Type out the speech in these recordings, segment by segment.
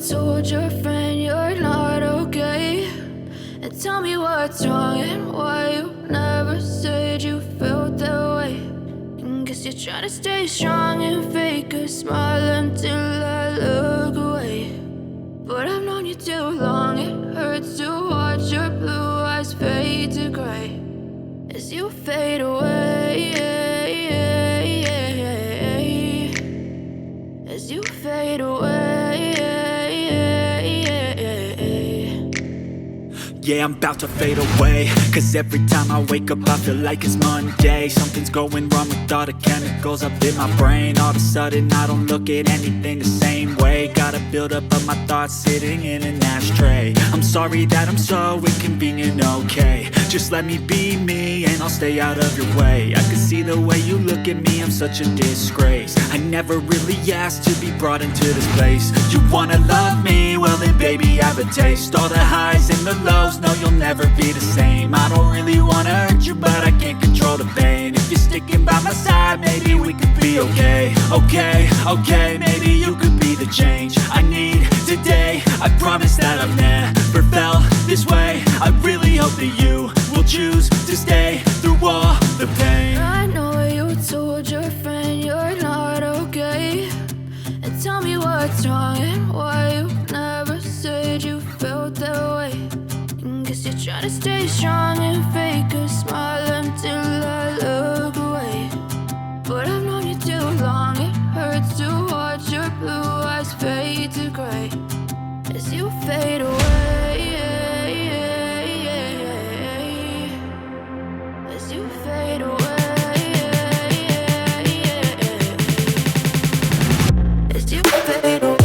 told your friend you're not okay? And tell me what's wrong and why you never said you felt that way. And guess you're trying to stay strong and fake a smile until I look away. But I've known you too long, it hurts to watch your blue eyes fade to gray as you fade away, as you fade away. Yeah, I'm about to fade away, cause every time I wake up I feel like it's Monday. Something's going wrong with all the chemicals up in my brain. All of a sudden I don't look at anything the same way. Got a buildup of my thoughts sitting in an ashtray. I'm sorry that I'm so inconvenient, okay? Just let me be me and I'll stay out of your way. I can see the way you look at me, I'm such a disgrace. I never really asked to be brought into this place. You wanna love me? Well then baby have a taste. All the highs and the lows, no you'll never be the same. I don't really wanna hurt you but I can't control the pain. If you're sticking by my side maybe we could be okay. Okay, maybe you could be the change I need today. I promise that I've never felt this way. I really hope that you will choose to stay through all the pain. I know you told your friend you're not okay. And tell me what's wrong and why you never said you felt that way. And guess you're trying to stay strong and fake a smile until I look away. But I've known you too long, it hurts to watch your blue eyes fade to gray as you fade away, as you fade away, as you fade away.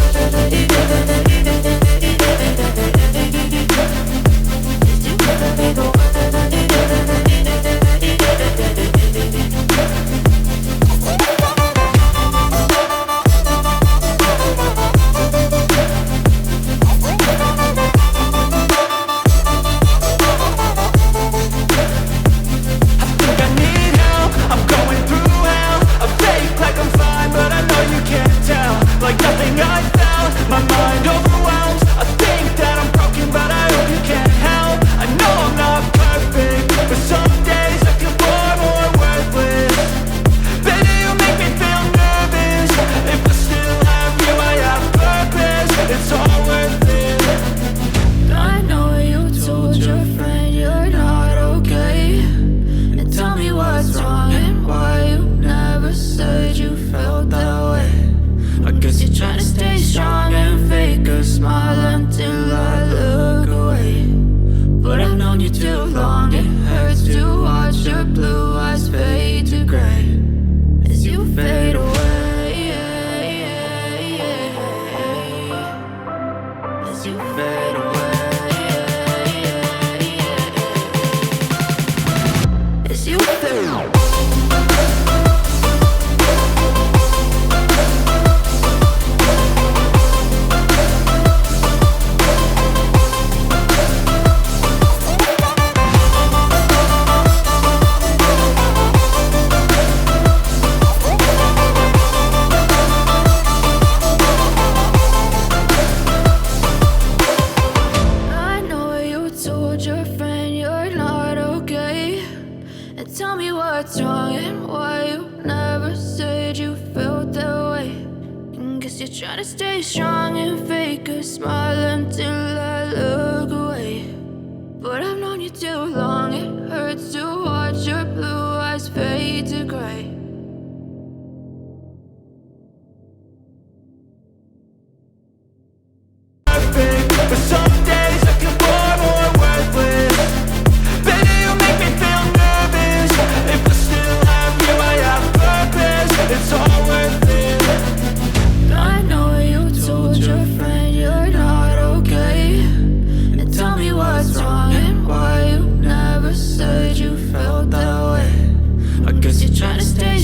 Trying to stay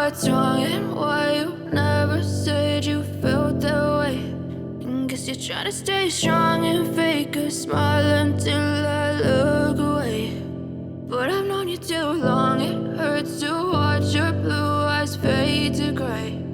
what's wrong and why you never said you felt that way. Guess you're trying to stay strong and fake a smile until I look away. But I've known you too long, it hurts to watch your blue eyes fade to gray.